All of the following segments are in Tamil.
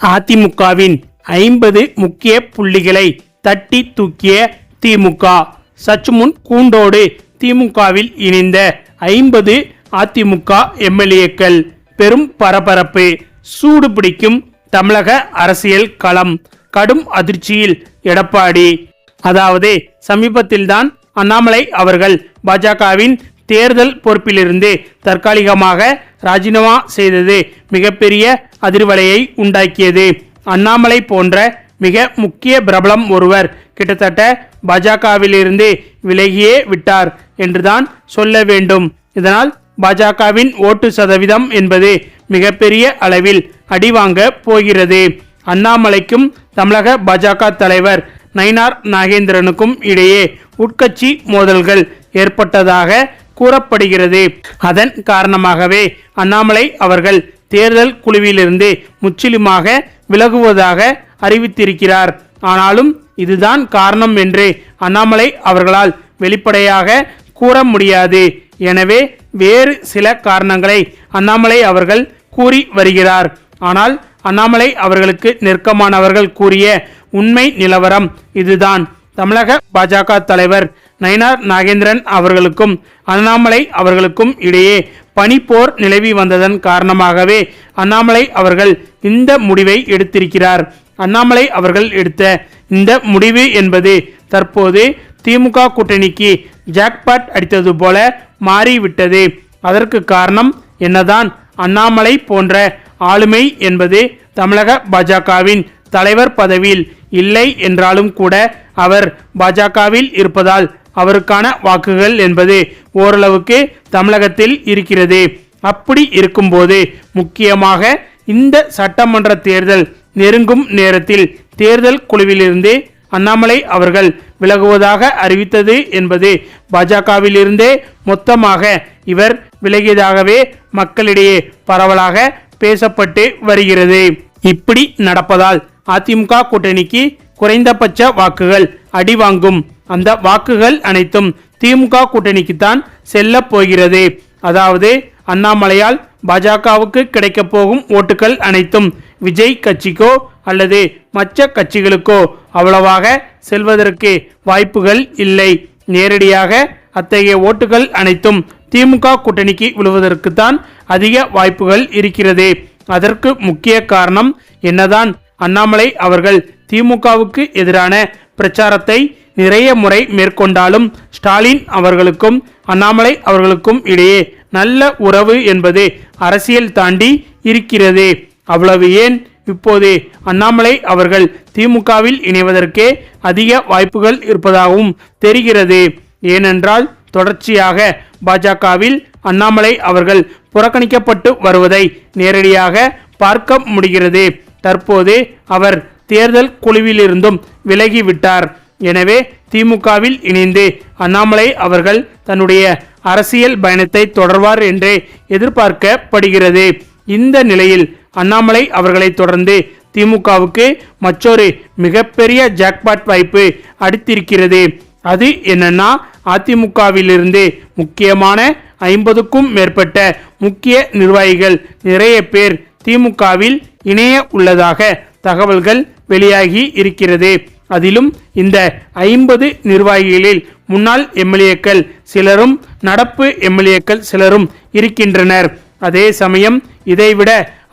அதிமுகவின் 50 முக்கிய புள்ளிகளை தட்டி தூக்கிய திமுக. சற்றுமுன் கூண்டோடு திமுகவில் இணைந்த 50 அதிமுக எம்எல்ஏக்கள். பெரும் பரபரப்பு. சூடு பிடிக்கும் தமிழக அரசியல் களம். கடும் அதிர்ச்சியில் எடப்பாடி. அதாவது சமீபத்தில்தான் அண்ணாமலை அவர்கள் பாஜகவின் தேர்தல் பொறுப்பிலிருந்து தற்காலிகமாக ராஜினாமா செய்தது மிகப்பெரிய அதிர்வலையை உண்டாக்கியது. அண்ணாமலை போன்ற மிக முக்கிய பிரபலம் ஒருவர் கிட்டத்தட்ட பாஜகவிலிருந்து விலகியே விட்டார் என்றுதான் சொல்ல வேண்டும். இதனால் பாஜகவின் ஓட்டு சதவீதம் என்பது மிகப்பெரிய அளவில் அடிவாங்க போகிறது. அண்ணாமலைக்கும் தமிழக பாஜக தலைவர் நயினார் நாகேந்திரனுக்கும் இடையே உட்கட்சி மோதல்கள் ஏற்பட்டதாக கூறப்படுகிறது. அதன் காரணமாகவே அண்ணாமலை அவர்கள் தேர்தல் குழுவிலிருந்து முற்றிலுமாக விலகுவதாக அறிவித்திருக்கிறார். ஆனாலும் இதுதான் காரணம் என்று அண்ணாமலை அவர்களால் வெளிப்படையாக கூற முடியாது. எனவே வேறு சில காரணங்களை அண்ணாமலை அவர்கள் கூறி வருகிறார். ஆனால் அண்ணாமலை அவர்களுக்கு நெருக்கமானவர்கள் கூறிய உண்மை நிலவரம் இதுதான். தமிழக பாஜக தலைவர் நயினார் நாகேந்திரன் அவர்களுக்கும் அண்ணாமலை அவர்களுக்கும் இடையே பனிப்போர் நிலவி வந்ததன் காரணமாகவே அண்ணாமலை அவர்கள் இந்த முடிவை எடுத்திருக்கிறார். அண்ணாமலை அவர்கள் எடுத்த இந்த முடிவு என்பது தற்போது திமுக கூட்டணிக்கு ஜாக்பாட் அடித்தது போல மாறிவிட்டது. அதற்கு காரணம் என்னதான்? அண்ணாமலை போன்ற ஆளுமை என்பது தமிழக பாஜகவின் தலைவர் பதவியில் இல்லை என்றாலும் கூட அவர் பாஜகவில் இருப்பதால் அவருக்கான வாக்குகள் என்பது ஓரளவுக்கு தமிழகத்தில் இருக்கிறது. அப்படி இருக்கும்போது முக்கியமாக இந்த சட்டமன்ற தேர்தல் நெருங்கும் நேரத்தில் தேர்தல் குழுவிலிருந்து அண்ணாமலை அவர்கள் விலகுவதாக அறிவித்தது என்பது பாஜகவிலிருந்தே மொத்தமாக இவர் விலகியதாகவே மக்களிடையே பரவலாக பேசப்பட்டு வருகிறது. இப்படி நடப்பதால் அதிமுக கூட்டணிக்கு குறைந்தபட்ச வாக்குகள் அடிவாங்கும். அந்த வாக்குகள் அனைத்தும் திமுக கூட்டணிக்குத்தான் செல்ல போகிறது. அதாவது அண்ணாமலையால் பாஜகவுக்கு கிடைக்க போகும் ஓட்டுகள் அனைத்தும் விஜய் கட்சிக்கோ அல்லது மற்ற கட்சிகளுக்கோ அவ்வளவாக செல்வதற்கு வாய்ப்புகள் இல்லை. நேரடியாக அத்தகைய ஓட்டுகள் அனைத்தும் திமுக கூட்டணிக்கு விழுவதற்குத்தான் அதிக வாய்ப்புகள் இருக்கிறது. அதற்கு முக்கிய காரணம் என்னதான்? அண்ணாமலை அவர்கள் திமுகவுக்கு எதிரான பிரச்சாரத்தை நிறைய முறை மேற்கொண்டாலும் ஸ்டாலின் அவர்களுக்கும் அண்ணாமலை அவர்களுக்கும் இடையே நல்ல உறவு என்பது அரசியல் தாண்டி இருக்கிறது. அவ்வளவு ஏன், இப்போது அண்ணாமலை அவர்கள் திமுகவில் இணைவதற்கே அதிக வாய்ப்புகள் இருப்பதாகவும் தெரிகிறது. ஏனென்றால் தொடர்ச்சியாக பாஜகவில் அண்ணாமலை அவர்கள் புறக்கணிக்கப்பட்டு வருவதை நேரடியாக பார்க்க முடிகிறது. தற்போது அவர் தேர்தல் குழுவிலிருந்தும் விலகிவிட்டார். எனவே திமுகவில் இணைந்து அண்ணாமலை அவர்கள் தன்னுடைய அரசியல் பயணத்தை தொடர்வார் என்றே எதிர்பார்க்கப்படுகிறது. இந்த நிலையில் அண்ணாமலை அவர்களை தொடர்ந்து திமுகவுக்கு மற்றொரு மிகப்பெரிய ஜாக்பாட் வாய்ப்பு அடித்திருக்கிறது. அது என்னன்னா, அதிமுகவிலிருந்து முக்கியமான 50க்கும் மேற்பட்ட முக்கிய நிர்வாகிகள் நிறைய பேர் திமுகவில் இணைய உள்ளதாக தகவல்கள் வெளியாகி இருக்கிறது. அதிலும் இந்த 50 நிர்வாகிகளில் முன்னாள் எம்எல்ஏக்கள் சிலரும் நடப்பு எம்எல்ஏக்கள் சிலரும் இருக்கின்றனர். அதே சமயம் இதைவிட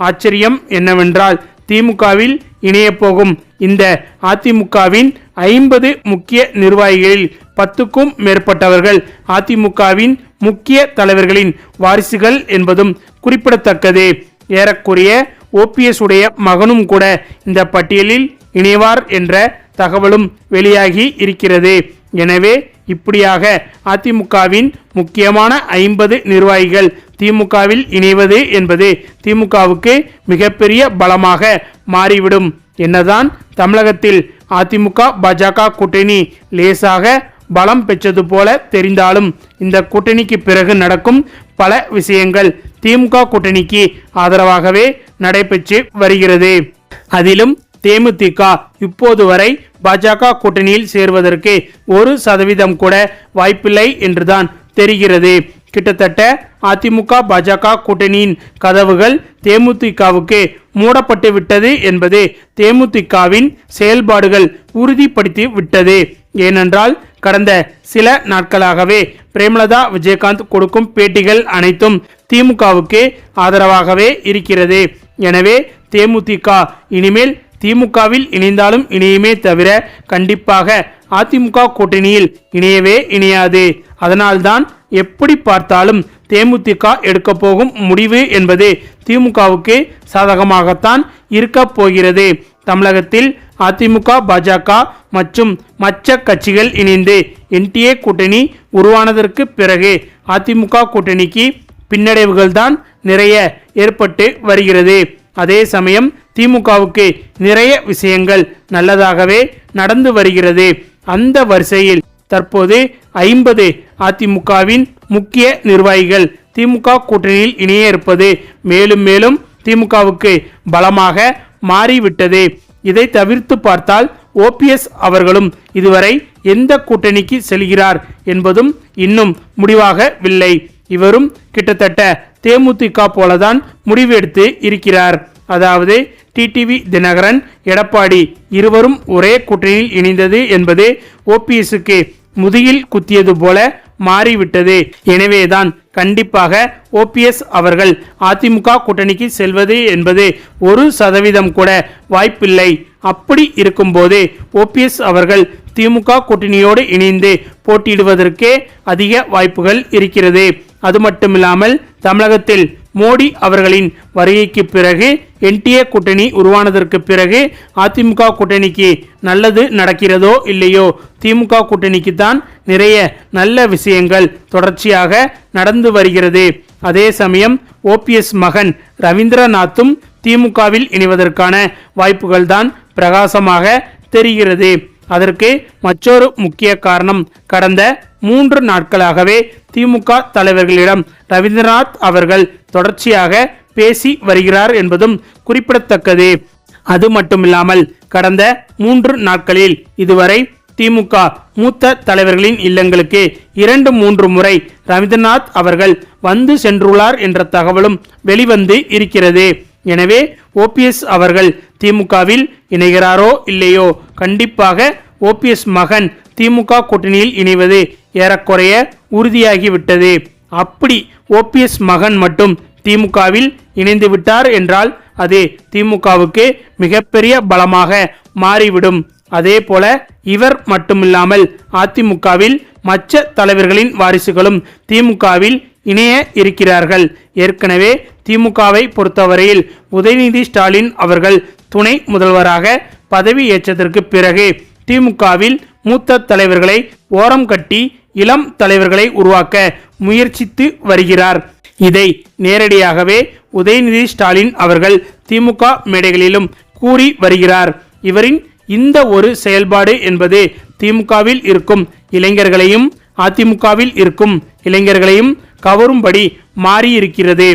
ஆச்சரியம் என்னவென்றால், திமுகவில் இணைய போகும் இந்த அதிமுகவின் 50 முக்கிய நிர்வாகிகளில் 10க்கும் மேற்பட்டவர்கள் அதிமுகவின் முக்கிய தலைவர்களின் வாரிசுகள் என்பதும் குறிப்பிடத்தக்கது. ஏறக்குறைய ஓபிஎஸ் உடைய மகனும் கூட இந்த பட்டியலில் இணைவார் என்ற தகவலும் வெளியாகி இருக்கிறது. எனவே இப்படியாக அதிமுகவின் முக்கியமான 50 நிர்வாகிகள் திமுகவில் இணைவது என்பது திமுகவுக்கு மிகப்பெரிய பலமாக மாறிவிடும். என்னதான் தமிழகத்தில் அதிமுக பாஜக கூட்டணி லேசாக பலம் பெற்றது போல தெரிந்தாலும் இந்த கூட்டணிக்கு பிறகு நடக்கும் பல விஷயங்கள் திமுக கூட்டணிக்கு ஆதரவாகவே நடைபெற்று வருகிறது. அதிலும் தேமுதிக இப்போது வரை பாஜக கூட்டணியில் சேர்வதற்கு 1% கூட வாய்ப்பில்லை என்றுதான் தெரிகிறது. கிட்டத்தட்ட அதிமுக பாஜக கூட்டணியின் கதவுகள் தேமுதிகவுக்கு மூடப்பட்டு விட்டது என்பது தேமுதிகவின் செயல்பாடுகள் உறுதிப்படுத்தி விட்டது. ஏனென்றால் கடந்த சில நாட்களாகவே பிரேமலதா விஜயகாந்த் கொடுக்கும் பேட்டிகள் அனைத்தும் திமுகவுக்கு ஆதரவாகவே இருக்கிறது. எனவே தேமுதிக இனிமேல் திமுகவில் இணைந்தாலும் இணையுமே தவிர கண்டிப்பாக அதிமுக கூட்டணியில் இணையவே இணையாது. அதனால்தான் எப்படி பார்த்தாலும் தேமுதிக எடுக்க போகும் முடிவு என்பது திமுகவுக்கு சாதகமாகத்தான் இருக்க போகிறது. தமிழகத்தில் அதிமுக, பாஜக மற்றும் மற்ற கட்சிகள் இணைந்து என்டிஏ கூட்டணி உருவானதற்கு பிறகு அதிமுக கூட்டணிக்கு பின்னடைவுகள் தான் நிறைய ஏற்பட்டு வருகிறது. அதே சமயம் திமுகவுக்கு நிறைய விஷயங்கள் நல்லதாகவே நடந்து வருகிறது. அந்த வரிசையில் தற்போது 50 அதிமுகவின் முக்கிய நிர்வாகிகள் திமுக கூட்டணியில் இணைய இருப்பது மேலும் மேலும் திமுகவுக்கு பலமாக மாறிவிட்டது. இதை தவிர்த்து பார்த்தால் ஓபிஎஸ் அவர்களும் இதுவரை எந்த கூட்டணிக்கு செல்கிறார் என்பதும் இன்னும் முடிவாகவில்லை. இவரும் கிட்டத்தட்ட தேமுதிக போலதான் முடிவெடுத்து இருக்கிறார். அதாவது டிடிவி தினகரன், எடப்பாடி இருவரும் ஒரே கூட்டணியில் இணைந்தது என்பது ஓபிஎஸ்க்கு முதுகில் குத்தியது போல மாறிவிட்டது. எனவேதான் கண்டிப்பாக ஓபிஎஸ் அவர்கள் அதிமுக கூட்டணிக்கு செல்வது என்பது 1% கூட வாய்ப்பில்லை. அப்படி இருக்கும்போது ஓபிஎஸ் அவர்கள் திமுக கூட்டணியோடு இணைந்து போட்டியிடுவதற்கே அதிக வாய்ப்புகள் இருக்கிறது. அது மட்டுமில்லாமல் தமிழகத்தில் மோடி அவர்களின் வருகைக்கு பிறகு என்டிஏ கூட்டணி உருவானதற்கு பிறகு அதிமுக கூட்டணிக்கு நல்லது நடக்கிறதோ இல்லையோ, திமுக கூட்டணிக்கு தான் நிறைய நல்ல விஷயங்கள் தொடர்ச்சியாக நடந்து வருகிறது. அதே சமயம் ஓபிஎஸ் மகன் ரவீந்திரநாத்தும் திமுகவில் இணைவதற்கான வாய்ப்புகள் தான் பிரகாசமாக தெரிகிறது. அதற்கு மற்றொரு முக்கிய காரணம், கடந்த 3 நாட்களாகவே திமுக தலைவர்களிடம் ரவீந்திரநாத் அவர்கள் தொடர்ச்சியாக பேசி வருகிறார் என்பதும் குறிப்பிடத்தக்கது. அது மட்டுமில்லாமல் கடந்த 3 நாட்களில் இதுவரை திமுக மூத்த தலைவர்களின் இல்லங்களுக்கு 2-3 முறை ரவீந்திரநாத் அவர்கள் வந்து சென்றுள்ளார் என்ற தகவலும் வெளிவந்து இருக்கிறது. எனவே ஓபிஎஸ் அவர்கள் திமுகவில் இணைகிறாரோ இல்லையோ, கண்டிப்பாக ஓபிஎஸ் மகன் திமுக கூட்டணியில் இணைவது ஏறக்குறைய உறுதியாகிவிட்டது. அப்படி ஓபிஎஸ் மகன் மட்டும் திமுகவில் இணைந்து விட்டார் என்றால் அது திமுகவுக்கு மிகப்பெரிய பலமாக மாறிவிடும். அதே போல இவர் மட்டுமில்லாமல் அதிமுகவில் மற்ற தலைவர்களின் வாரிசுகளும் திமுகவில் இணைய இருக்கிறார்கள். ஏற்கனவே திமுகவை பொறுத்தவரையில் உதயநிதி ஸ்டாலின் அவர்கள் துணை முதல்வராக பதவி ஏற்றதற்கு பிறகு திமுகவில் மூத்த தலைவர்களை ஓரம் கட்டி இளம் தலைவர்களை உருவாக்க முயற்சித்து வருகிறார். இதை நேரடியாகவே உதயநிதி ஸ்டாலின் அவர்கள் திமுக மேடைகளிலும் கூறி வருகிறார். இவரின் இந்த ஒரு செயல்பாடு என்பது திமுகவில் இருக்கும் இளைஞர்களையும் அதிமுகவில் இருக்கும் இளைஞர்களையும் கவரும்படி மாறியிருக்கிறது.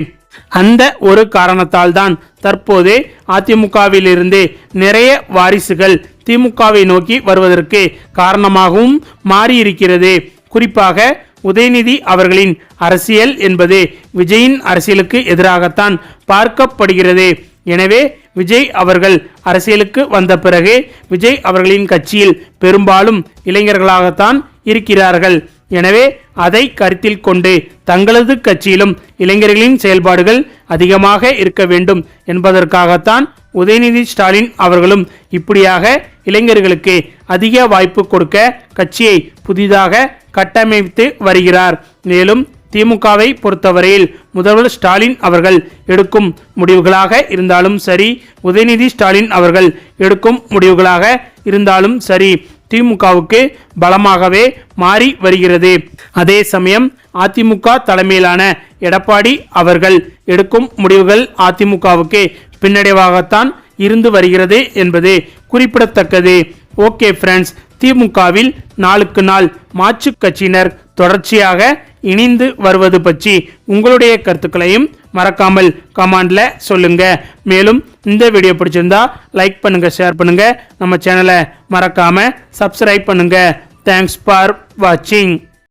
அந்த ஒரு காரணத்தால் தான் தற்போது அதிமுகவிலிருந்து நிறைய வாரிசுகள் திமுகவை நோக்கி வருவதற்கு காரணமாகவும் மாறியிருக்கிறது. குறிப்பாக உதயநிதி அவர்களின் அரசியல் என்பது விஜயின் அரசியலுக்கு எதிராகத்தான் பார்க்கப்படுகிறது. எனவே விஜய் அவர்கள் அரசியலுக்கு வந்த பிறகு விஜய் அவர்களின் கட்சியில் பெரும்பாலும் இளைஞர்களாகத்தான் இருக்கிறார்கள். எனவே அதை கருத்தில் கொண்டு தங்களது கட்சியிலும் இளைஞர்களின் செயல்பாடுகள் அதிகமாக இருக்க வேண்டும் என்பதற்காகத்தான் உதயநிதி ஸ்டாலின் அவர்களும் இப்படியாக இளைஞர்களுக்கு அதிக வாய்ப்பு கொடுக்க கட்சியை புதிதாக கட்டமைத்து வருகிறார். மேலும் திமுகவை பொறுத்தவரையில் முதல்வர் ஸ்டாலின் அவர்கள் எடுக்கும் முடிவுகளாக இருந்தாலும் சரி, உதயநிதி ஸ்டாலின் அவர்கள் எடுக்கும் முடிவுகளாக இருந்தாலும் சரி, திமுகவுக்கு பலமாகவே மாறி வருகிறது. அதே சமயம் அதிமுக தலைமையிலான எடப்பாடி அவர்கள் எடுக்கும் முடிவுகள் அதிமுகவுக்கு பின்னடைவாகத்தான் இருந்து வருகிறது என்பது குறிப்பிடத்தக்கது. ஓகே ஃப்ரெண்ட்ஸ், திமுகவில் நாளுக்கு நாள் மாற்று கட்சியினர் தொடர்ச்சியாக இணைந்து வருவது பற்றி உங்களுடைய கருத்துக்களையும் மறக்காமல் கமெண்ட்ல சொல்லுங்க. மேலும் இந்த வீடியோ பிடிச்சிருந்தா லைக் பண்ணுங்க, ஷேர் பண்ணுங்க, நம்ம சேனலை மறக்காம சப்ஸ்கிரைப் பண்ணுங்க. தேங்க்ஸ் ஃபார் வாட்சிங்.